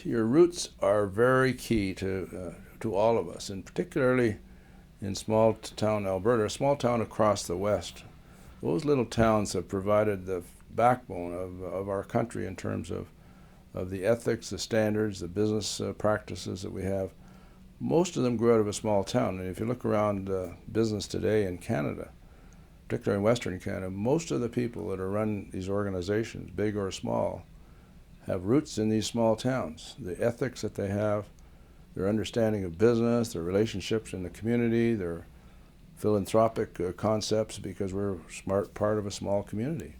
your roots are very key to all of us, and particularly in small town Alberta, a small town across the west. Those little towns have provided the backbone of our country in terms of the ethics, the standards, the business practices that we have. Most of them grew out of a small town, and if you look around business today in Canada, particularly in Western Canada, most of the people that are run these organizations, big or small, have roots in these small towns. The ethics that they have, their understanding of business, their relationships in the community, their philanthropic concepts, because we're a smart part of a small community.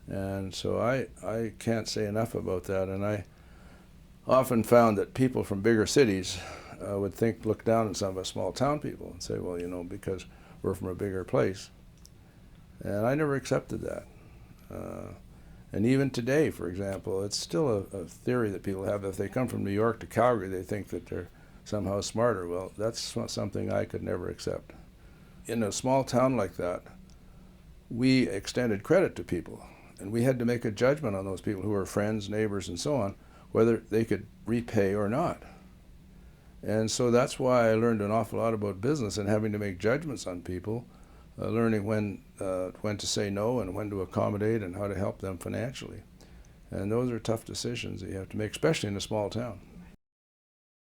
And so I can't say enough about that. And I often found that people from bigger cities would look down on some of us small town people and say, well, because we're from a bigger place. And I never accepted that. And even today, for example, it's still a theory that people have that if they come from New York to Calgary, they think that they're somehow smarter. Well, that's something I could never accept. In a small town like that, we extended credit to people, and we had to make a judgment on those people who were friends, neighbors, and so on, whether they could repay or not. And so that's why I learned an awful lot about business and having to make judgments on people, learning when to say no and when to accommodate and how to help them financially. And those are tough decisions that you have to make, especially in a small town.